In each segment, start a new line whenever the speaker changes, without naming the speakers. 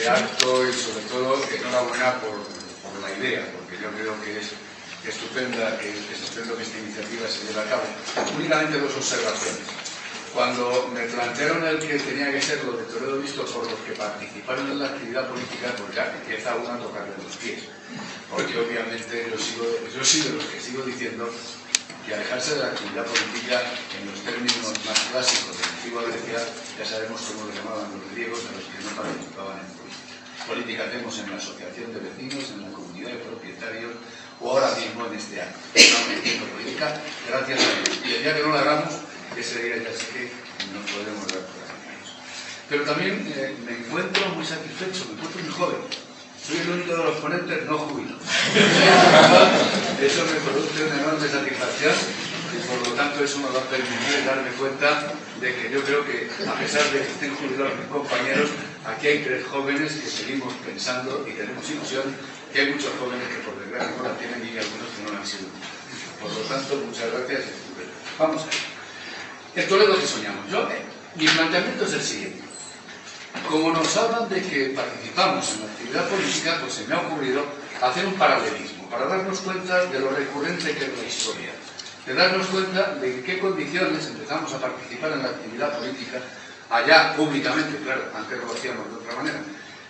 acto y sobre todo enhorabuena por la idea, porque yo creo que es estupenda, que es estupendo que esta iniciativa se lleve a cabo. Únicamente dos observaciones. Cuando me plantearon el que tenía que ser lo de Toledo visto por los que participaron en la actividad política, pues ya empieza uno a tocarle los pies. Porque obviamente yo soy de los que sigo diciendo que alejarse de la actividad política en los términos más clásicos de la antigua Grecia, ya sabemos cómo lo llamaban los griegos a los que no participaban en política. Política hacemos en la asociación de vecinos, en la comunidad de propietarios o ahora mismo en este año. Estamos haciendo política gracias a Dios. Y el día que no la hagamos, ese día ya sé que nos podremos dar por engañados. Pero también me encuentro muy satisfecho, me encuentro muy joven. Soy el único de los ponentes no jubilado. Eso me produce una enorme satisfacción y por lo tanto eso me va a permitir darme cuenta de que yo creo que, a pesar de que estén jubilados mis compañeros, aquí hay tres jóvenes que seguimos pensando y tenemos ilusión, que hay muchos jóvenes que por desgracia no la tienen y algunos que no la han sido. Por lo tanto, muchas gracias. Vamos a ver. El Toledo que soñamos. Mi planteamiento es el siguiente. Como nos hablan de que participamos en la actividad política, pues se me ha ocurrido hacer un paralelismo para darnos cuenta de lo recurrente que es la historia, de darnos cuenta de en qué condiciones empezamos a participar en la actividad política, allá públicamente, claro, antes lo hacíamos de otra manera,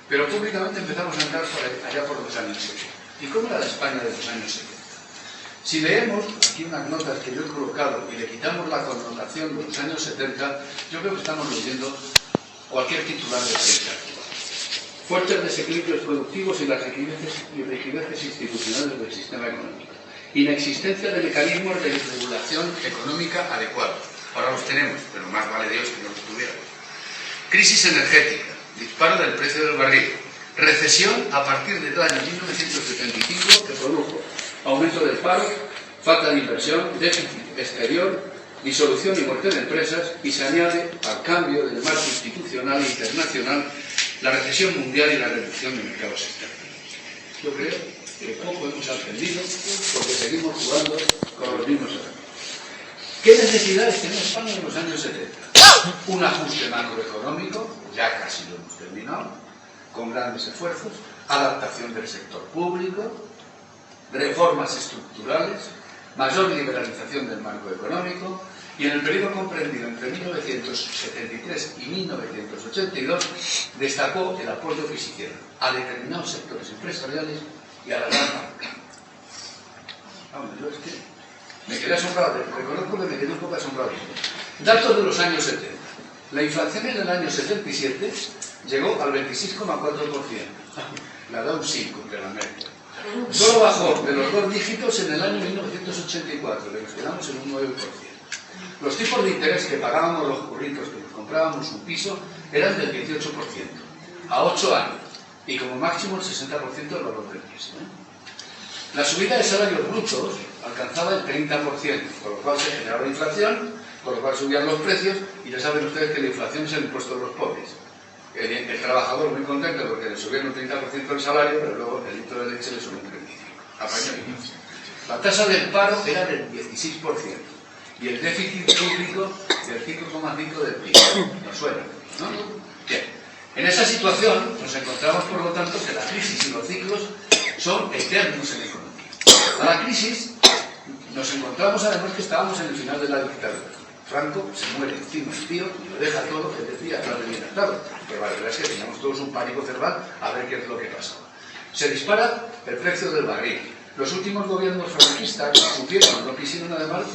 pero públicamente empezamos a entrar allá por los años 70. ¿Y cómo era la España de los años 70? Si leemos aquí unas notas que yo he colocado y le quitamos la connotación de los años 70, yo creo que estamos leyendo cualquier titular de prensa. Fuertes desequilibrios productivos y las rigideces institucionales del sistema económico. Inexistencia de mecanismos de regulación económica adecuados. Ahora los tenemos, pero más vale Dios que no los tuviéramos. Crisis energética, disparo del precio del barril, recesión a partir del año 1975 que produjo aumento del paro, falta de inversión, déficit exterior, disolución y muerte de empresas, y se añade al cambio del marco institucional e internacional la recesión mundial y la reducción de mercados externos. Yo creo que poco hemos aprendido porque seguimos jugando con los mismos errores. ¿Qué necesidades tenía España en los años 70? Un ajuste macroeconómico, ya casi lo hemos terminado, con grandes esfuerzos, adaptación del sector público, reformas estructurales, mayor liberalización del marco económico, y en el periodo comprendido entre 1973 y 1982 destacó el apoyo que se hicieron a determinados sectores empresariales y a la gran banca. Vamos, yo es que me quedé asombrado, reconozco que me quedé un poco asombrado. Datos de los años 70. La inflación en el año 77 llegó al 26,4%. La da un 5 de la Merkel. Solo bajó de los 2 dígitos en el año 1984, que nos quedamos en un 9%. Los tipos de interés que pagábamos los curritos, que nos comprábamos un piso, eran del 18%, a 8 años, y como máximo el 60% del valor del piso. La subida de salarios brutos alcanzaba el 30%, con lo cual se generaba inflación, con lo cual subían los precios, y ya saben ustedes que la inflación es el impuesto de los pobres. El trabajador muy contento porque le subieron un 30% el salario, pero luego el litro de leche le subió un 35%. Apañó y no. La tasa del paro era del 16% y el déficit público del 5,5% del PIB. ¿Nos suena? ¿No? Bien. En esa situación nos encontramos, por lo tanto, que la crisis y los ciclos son eternos en economía. A la crisis nos encontramos además que estábamos en el final de la dictadura. Franco se muere encima el tío y lo deja todo, que decía, atrás de bien atado. Pero la verdad es que teníamos todos un pánico cerval a ver qué es lo que pasaba. Se dispara el precio del barril. Los últimos gobiernos franquistas supieron, no quisieron además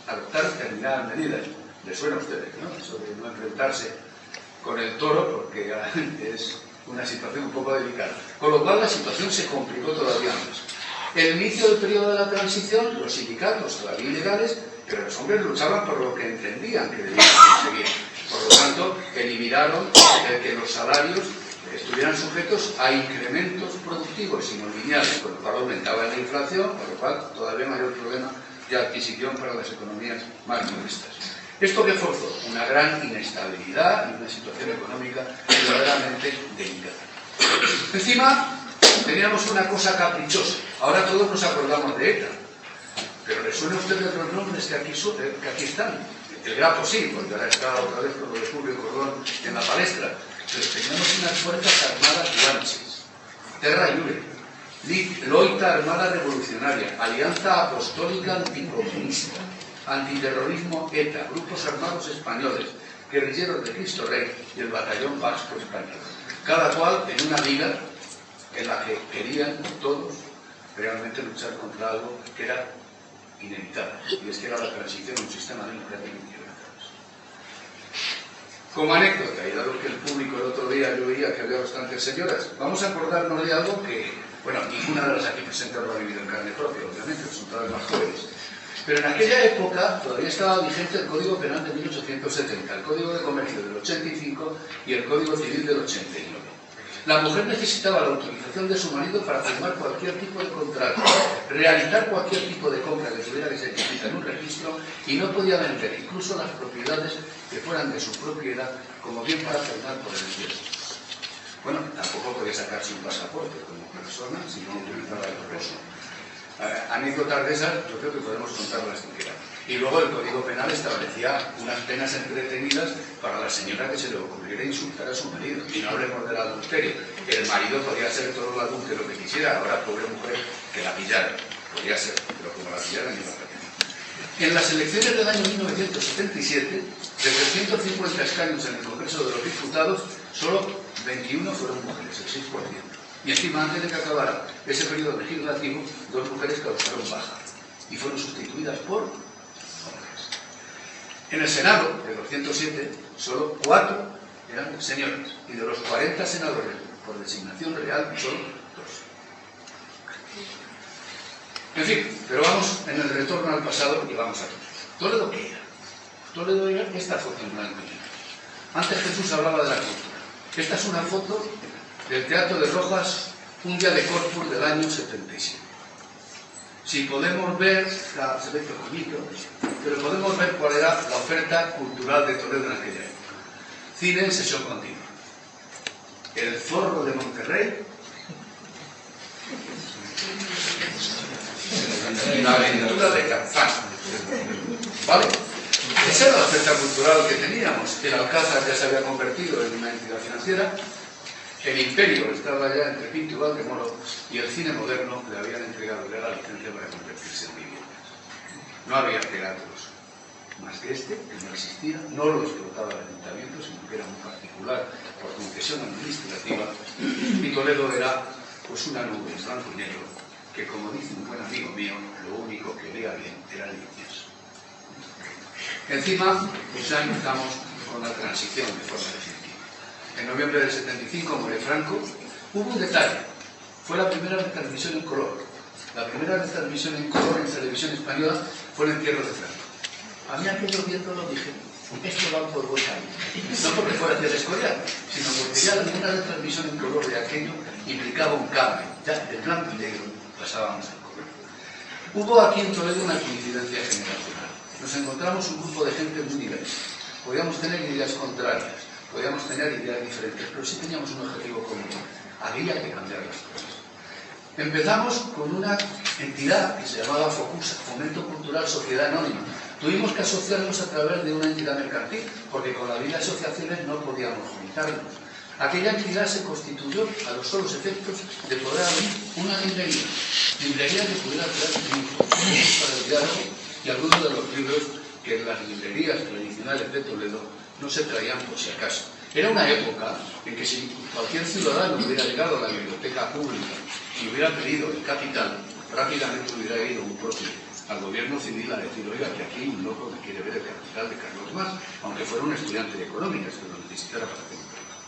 adoptar determinadas medidas. Les suena a ustedes, ¿no? Eso de no enfrentarse con el toro, porque es una situación un poco delicada. Con lo cual la situación se complicó todavía más. El inicio del periodo de la transición, los sindicatos todavía ilegales, pero los hombres luchaban por lo que entendían que debían conseguir. Por lo tanto, eliminaron que los salarios estuvieran sujetos a incrementos productivos y no lineales, con lo cual aumentaba la inflación, con lo cual todavía mayor problema de adquisición para las economías más modestas. ¿Esto qué forzó? Una gran inestabilidad y una situación económica verdaderamente delicada. Encima, teníamos una cosa caprichosa. Ahora todos nos acordamos de ETA. Pero ¿les suena a ustedes los nombres que aquí están? El Grapo sí, porque ahora está otra vez con lo de Julio Cordón en la palestra. Pero teníamos unas fuerzas armadas Terra Iure, Loita Armada Revolucionaria, Alianza Apostólica Anticomunista, Antiterrorismo ETA, Grupos Armados Españoles, Guerrilleros de Cristo Rey y el Batallón Vasco Español. Cada cual en una liga en la que querían todos realmente luchar contra algo que era inevitable, y es que era la transición a un sistema democrático y libertades. Como anécdota, y dado que el público el otro día yo veía que había bastantes señoras, vamos a acordarnos de algo que, bueno, ninguna de las aquí presentes lo ha vivido en carne propia, obviamente, son todas más jóvenes. Pero en aquella época todavía estaba vigente el Código Penal de 1870, el Código de Comercio del 85 y el Código Civil del 89. La mujer necesitaba la autorización de su marido para firmar cualquier tipo de contrato, realizar cualquier tipo de compra que tuviera que ser inscrita en un registro y no podía vender incluso las propiedades que fueran de su propiedad como bien para firmar por el gobierno. Bueno, tampoco podía sacarse un pasaporte como persona si no utilizaba el proceso. Anécdotas de esas, yo creo que podemos contarlas que quieran. Y luego el Código Penal establecía unas penas entretenidas para la señora que se le ocurriera insultar a su marido. Y no hablemos del adulterio. El marido podía ser todo el adúltero que quisiera, ahora pobre mujer que la pillara. Podía ser, pero como la pillaran iba a perder. En las elecciones del año 1977, de 350 escaños en el Congreso de los Diputados, solo 21 fueron mujeres, el 6%. Y encima, antes de que acabara ese periodo legislativo, 2 mujeres causaron baja y fueron sustituidas por hombres. En el Senado, de 207, solo 4 eran señoras, y de los 40 senadores por designación real, solo 2. En fin, pero vamos en el retorno al pasado y vamos a Toledo. ¿Toledo qué era? Toledo era esta foto en blanco y negro. Antes Jesús hablaba de la cultura. Esta es una foto del Teatro de Rojas, un día de Corpus del año 77. Si podemos ver, se ve pequeñito, pero podemos ver cuál era la oferta cultural de Toledo en aquella época. Cine en sesión continua. El Zorro de Monterrey, la aventura de Tarzán. ¿Vale? Esa era la oferta cultural que teníamos. El Alcázar ya se había convertido en una entidad financiera. El Imperio estaba ya entre Pinto y Valdemoro, y el cine moderno le habían entregado ya la licencia para convertirse en viviendas. No había teatros más que este, que no existía, no lo explotaba el ayuntamiento, sino que era muy particular por concesión administrativa, y Toledo era pues una nube en blanco y negro, que como dice un buen amigo mío, lo único que veía bien era líneas. Encima, pues ya empezamos con la transición de forma definitiva. En noviembre del 75 muere Franco. Hubo un detalle, fue la primera retransmisión en color. La primera retransmisión en color en televisión española fue el entierro de Franco. A mí aquello viéndolo dije, esto va por buen camino. No porque fuera hacia el Escorial, sino porque ya la primera retransmisión en color de aquello implicaba un cambio. Ya del blanco y negro pasábamos al color. Hubo aquí en Toledo una coincidencia generacional. Nos encontramos un grupo de gente muy diversa. Podíamos tener ideas contrarias, podíamos tener ideas diferentes, pero sí teníamos un objetivo común. Había que cambiar las cosas. Empezamos con una entidad que se llamaba FOCUSA, Fomento Cultural Sociedad Anónima. Tuvimos que asociarnos a través de una entidad mercantil, porque con la vida de asociaciones no podíamos juntarnos. Aquella entidad se constituyó a los solos efectos de poder abrir una librería que pudiera traer libros para el diálogo y algunos de los libros que en las librerías tradicionales de Toledo no se traían por si acaso. Era una época en que si cualquier ciudadano hubiera llegado a la biblioteca pública y hubiera pedido el capital, rápidamente hubiera ido un propio al gobierno civil a decir, oiga, que aquí hay un loco que quiere ver el capital de Carlos Mas, aunque fuera un estudiante de económicas, que lo necesitara para hacer un trabajo.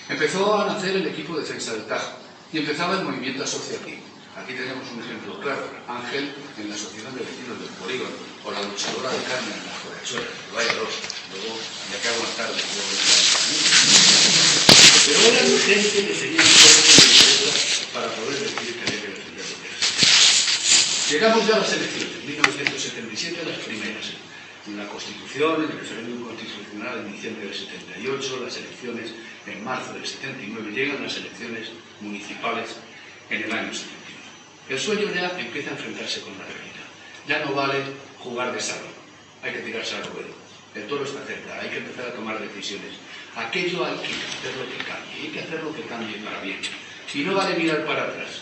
Empezó a nacer el equipo de defensa del Tajo y empezaba el movimiento asociativo. Aquí tenemos un ejemplo claro, Ángel en la Asociación de Vecinos del Polígono, o la luchadora de Carmen en la Correchora, vaya dos, luego ya que aguantar de todo el pero eran gente que tenía un poco de interés para poder decir que había que defender lo que era. Llegamos ya a las elecciones, 1977, las primeras. En la Constitución, en el referéndum constitucional en diciembre del 78, las elecciones en marzo del 79, llegan las elecciones municipales en el año 71. El sueño ya empieza a enfrentarse con la realidad. Ya no vale jugar de salvo, hay que tirarse al ruedo. El toro está cerca, hay que empezar a tomar decisiones. Aquello hay que hacer lo que cambie, hay que hacer lo que cambie para bien.
Y no vale mirar para atrás.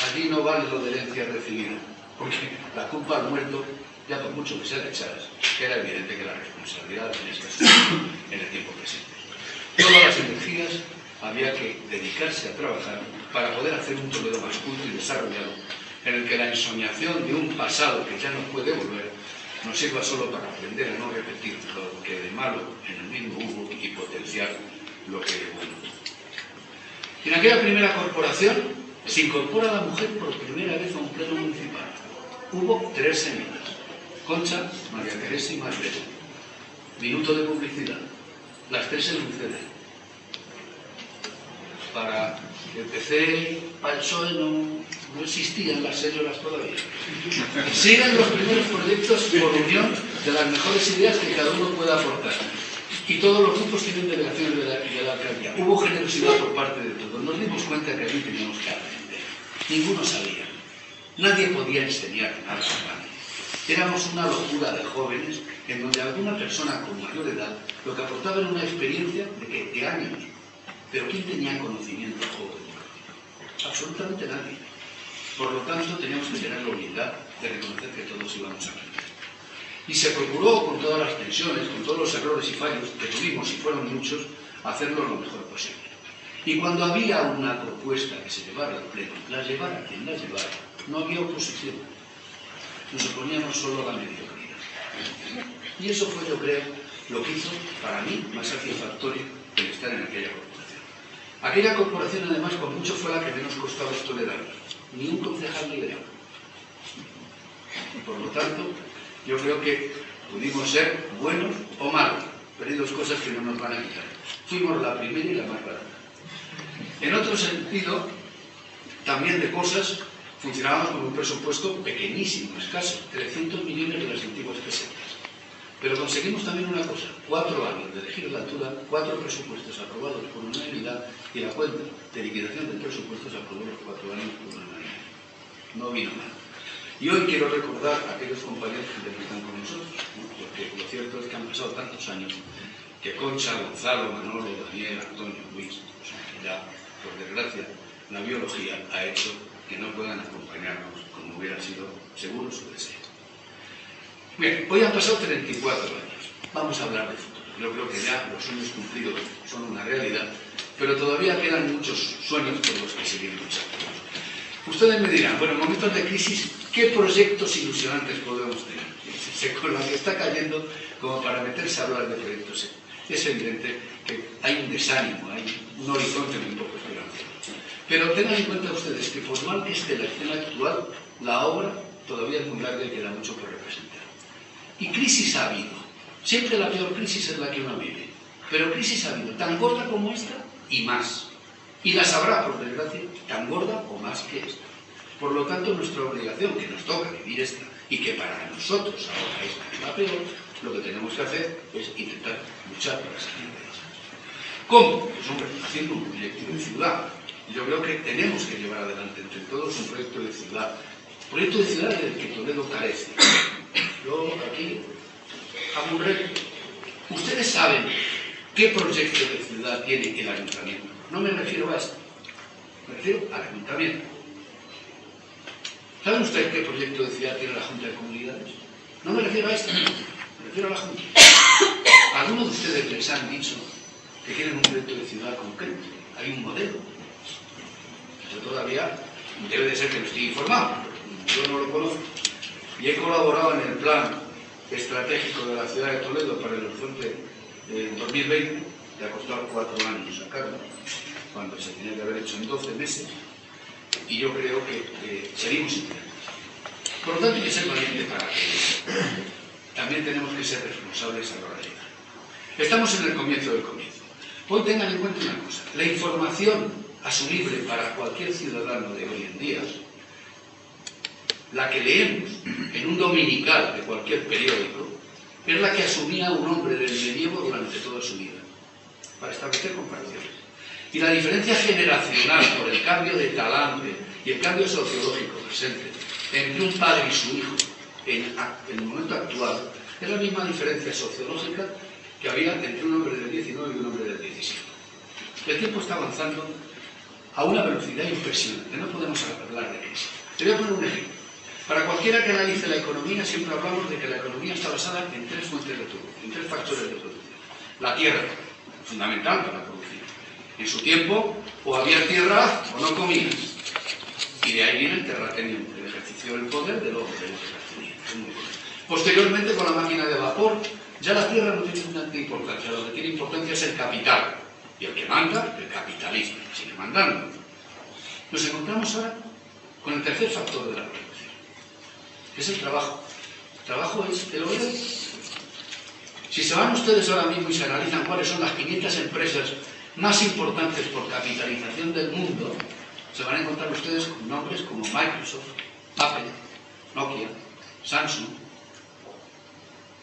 Allí no vale lo de herencia recibida, porque la culpa al muerto, ya por mucho que se le echaras, era evidente que la responsabilidad la tenías que asumir en el tiempo presente. Todas las energías había que dedicarse a trabajar para poder hacer un Toledo más culto y desarrollado, en el que la ensoñación de un pasado que ya no puede volver nos sirva solo para aprender a no repetir lo que de malo en el mismo hubo y potenciar lo que de bueno. En aquella primera corporación se incorpora la mujer por primera vez a un pleno municipal. Hubo 3 señoras: Concha, María Teresa y Maribel. Minuto de publicidad. Las 3 en UCD. Para el PC, para el PSOE no existían las señoras todavía. Siguen los primeros proyectos por unión de las mejores ideas que cada uno pueda aportar. Y todos los grupos tienen delegaciones de la alcaldía. Hubo generosidad por parte de todos. Nos dimos cuenta que allí teníamos que aprender. Ninguno sabía. Nadie podía enseñar nada a nadie. Éramos una locura de jóvenes en donde alguna persona con mayor edad lo que aportaba era una experiencia de años. Pero ¿quién tenía conocimiento joven? Absolutamente nadie. Por lo tanto, teníamos que tener la humildad de reconocer que todos íbamos a aprender. Y se procuró, con todas las tensiones, con todos los errores y fallos que tuvimos, y fueron muchos, hacerlo lo mejor posible. Y cuando había una propuesta que se llevara al pleno, la llevara quien la llevara, no había oposición. Nos oponíamos solo a la mediocridad. Y eso fue, yo creo, lo que hizo, para mí, más satisfactorio el estar en aquella corporación. Aquella corporación, además, con mucho fue la que menos costó a los toledanos. Ni un concejal liberal. Por lo tanto, yo creo que pudimos ser buenos o malos, pero hay 2 cosas que no nos van a quitar. Fuimos la primera y la más barata. En otro sentido, también de cosas, funcionábamos con un presupuesto pequeñísimo, escaso, 300 millones de las antiguas pesetas. Pero conseguimos también una cosa: 4 años de legislatura, 4 presupuestos aprobados por unanimidad, y la cuenta de liquidación del presupuesto se aprobó los 4 años por unanimidad. No vino mal. Y hoy quiero recordar a aquellos compañeros que están con nosotros, ¿no? Porque lo cierto es que han pasado tantos años que Concha, Gonzalo, Manolo, Daniel, Antonio, Luis, pues ya, por desgracia, la biología ha hecho que no puedan acompañarnos como hubiera sido seguro su deseo. Bien, hoy han pasado 34 años. Vamos a hablar de futuro. Yo creo que ya los sueños cumplidos son una realidad, pero todavía quedan muchos sueños por los que seguir luchando. Ustedes me dirán, bueno, en momentos de crisis, ¿qué proyectos ilusionantes podemos tener? Con la que está cayendo, como para meterse a hablar de proyectos, es evidente que hay un desánimo, hay un horizonte muy poco esperanzador. Pero tengan en cuenta ustedes que por mal que esté la escena actual, la obra todavía es muy larga y queda mucho por representar. Y crisis ha habido. Siempre la peor crisis es la que uno vive. Pero crisis ha habido, tan gorda como esta y más. Y las habrá, por desgracia, tan gorda o más que esta. Por lo tanto, nuestra obligación, que nos toca vivir esta, y que para nosotros ahora es la peor, lo que tenemos que hacer es intentar luchar para salir de ella. ¿Cómo? Pues hombre, haciendo un proyecto de ciudad. Yo creo que tenemos que llevar adelante entre todos un proyecto de ciudad. Proyecto de ciudad del que Toledo carece. Yo aquí hago un reto. Ustedes saben qué proyecto de ciudad tiene el ayuntamiento. No me refiero a esto, me refiero al ayuntamiento. ¿Saben ustedes qué proyecto de ciudad tiene la Junta de Comunidades? No me refiero a esto, me refiero a la Junta. ¿Algunos de ustedes les han dicho que quieren un proyecto de ciudad concreto? Hay un modelo. Yo todavía debe de ser que no estoy informado, yo no lo conozco. Y he colaborado en el plan estratégico de la ciudad de Toledo para el horizonte de 2020, que ha costado 4 años sacarlo, cuando se tenía que haber hecho en 12 meses, y yo creo que seguimos intentando. Por lo tanto, hay que ser valientes para que también tenemos que ser responsables a la hora de llegar. Estamos en el comienzo del comienzo. Hoy tengan en cuenta una cosa: la información asumible para cualquier ciudadano de hoy en día, la que leemos en un dominical de cualquier periódico, es la que asumía un hombre del medievo durante toda su vida, para establecer comparaciones. Y la diferencia generacional por el cambio de talante y el cambio sociológico presente entre un padre y su hijo en el momento actual es la misma diferencia sociológica que había entre un hombre del 19 y un hombre del 17. El tiempo está avanzando a una velocidad impresionante. No podemos hablar de crisis. Te voy a poner un ejemplo. Para cualquiera que analice la economía, siempre hablamos de que la economía está basada en 3 fuentes de producción, en 3 factores de producción. La tierra, fundamental para producir. En su tiempo, o había tierra o no comías. Y de ahí viene el terrateniente, el ejercicio del poder del hombre, del terrateniente. Posteriormente, con la máquina de vapor, ya la tierra no tiene tanta importancia. Lo que tiene importancia es el capital. Y el que manda, el capitalismo. Sigue mandando. Nos encontramos ahora con el tercer factor de la producción, que es el trabajo. El trabajo es el obrero. Si se van ustedes ahora mismo y se analizan cuáles son las 500 empresas más importantes por capitalización del mundo, se van a encontrar ustedes con nombres como Microsoft, Apple, Nokia, Samsung.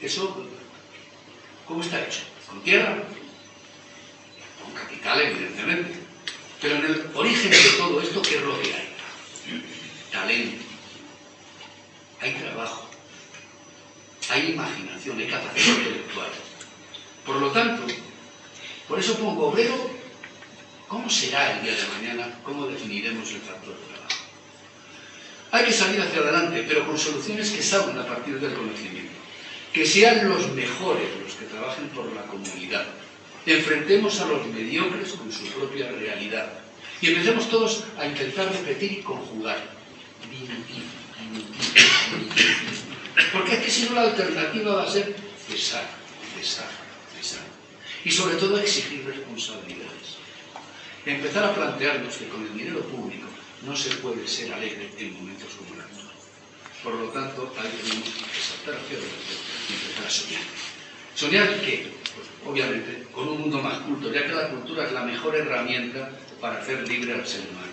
Eso, ¿cómo está hecho? ¿Con tierra? Con capital, evidentemente. Pero en el origen de todo esto, ¿qué es lo que hay? Talento. Hay trabajo. Hay imaginación, hay capacidad intelectual. Por lo tanto, por eso pongo obrero. ¿Cómo será el día de mañana? ¿Cómo definiremos el factor trabajo? Hay que salir hacia adelante, pero con soluciones que salgan a partir del conocimiento. Que sean los mejores los que trabajen por la comunidad. Enfrentemos a los mediocres con su propia realidad. Y empecemos todos a intentar repetir y conjugar. Porque es que si no la alternativa va a ser cesar. Y sobre todo exigir responsabilidades. Empezar a plantearnos que con el dinero público no se puede ser alegre en momentos como el actual. Por lo tanto, ahí tenemos que saltar hacia adelante y empezar a soñar. ¿Soñar qué? Pues, obviamente, con un mundo más culto, ya que la cultura es la mejor herramienta para hacer libre al ser humano.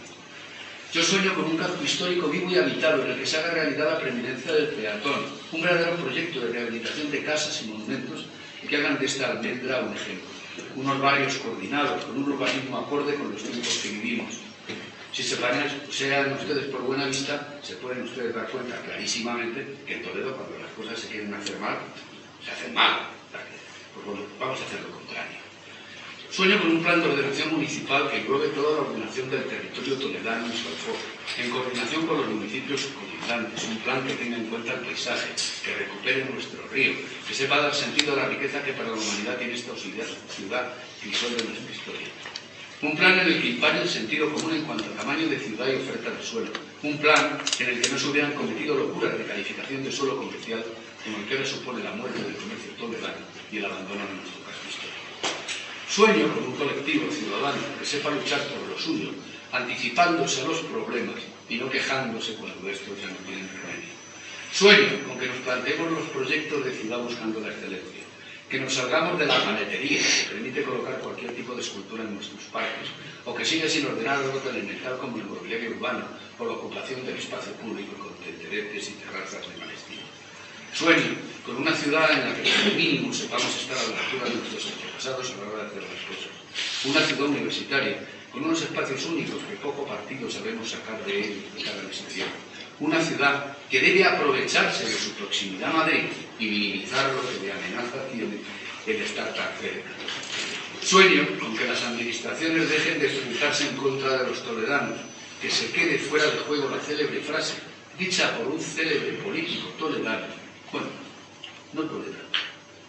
Yo sueño con un casco histórico vivo y habitado en el que se haga realidad la preeminencia del peatón, un verdadero proyecto de rehabilitación de casas y monumentos que hagan de esta almendra un ejemplo. Unos barrios coordinados, con un urbanismo acorde con los tiempos que vivimos. Si se pasean ustedes por Buenavista, se pueden ustedes dar cuenta clarísimamente que en Toledo, cuando las cosas se quieren hacer mal, se hacen mal. Pues bueno, vamos a hacer lo contrario. Sueño con un plan de ordenación municipal que englobe toda la ordenación del territorio toledano en su enfoque, en coordinación con los municipios colindantes, un plan que tenga en cuenta el paisaje, que recupere nuestro río, que sepa dar sentido a la riqueza que para la humanidad tiene esta ciudad y sol de nuestra historia. Un plan en el que impare el sentido común en cuanto a tamaño de ciudad y oferta de suelo. Un plan en el que no se hubieran cometido locuras de calificación de suelo comercial como el que ahora supone la muerte del comercio toledano y el abandono de nuestro casco histórico. Sueño con un colectivo ciudadano que sepa luchar por lo suyo, anticipándose a los problemas y no quejándose cuando estos ya no tienen remedio. Sueño con que nos planteemos los proyectos de ciudad buscando la excelencia, que nos salgamos de la maletería que permite colocar cualquier tipo de escultura en nuestros parques, o que sigue sin ordenar algo tan elemental como el mobiliario urbano o la ocupación del espacio público con tenderetes y terrazas de mal estilo. Sueño con una ciudad en la que como mínimo sepamos estar a la altura de nuestros antepasados a la hora de hacer las cosas. Una ciudad universitaria con unos espacios únicos que poco partido sabemos sacar de él en cada sección. Una ciudad que debe aprovecharse de su proximidad a Madrid y minimizar lo que de amenaza tiene el estar tan cerca. Sueño con que las administraciones dejen de enfrentarse en contra de los toledanos, que se quede fuera de juego la célebre frase dicha por un célebre político toledano. Bueno, no toledano,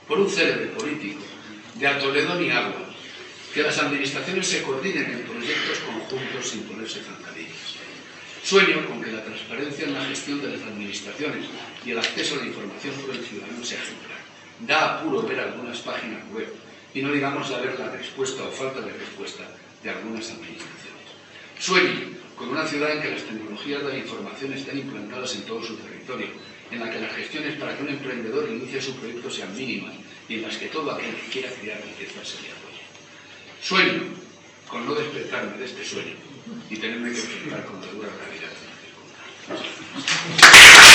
por un célebre político de a Toledo ni agua, que las administraciones se coordinen en proyectos conjuntos sin ponerse zancadillas. Sueño con que la transparencia en la gestión de las administraciones y el acceso a la información por el ciudadano sea ejemplar. Da apuro ver algunas páginas web y no digamos saber la respuesta o falta de respuesta de algunas administraciones. Sueño con una ciudad en que las tecnologías de la información estén implantadas en todo su territorio, en la que las gestiones para que un emprendedor inicie su proyecto sean mínimas y en las que todo aquel que quiera crear riqueza se le apoye. Sueño con no despertarme de este sueño y tenerme que enfrentar con la dura realidad de las circunstancias.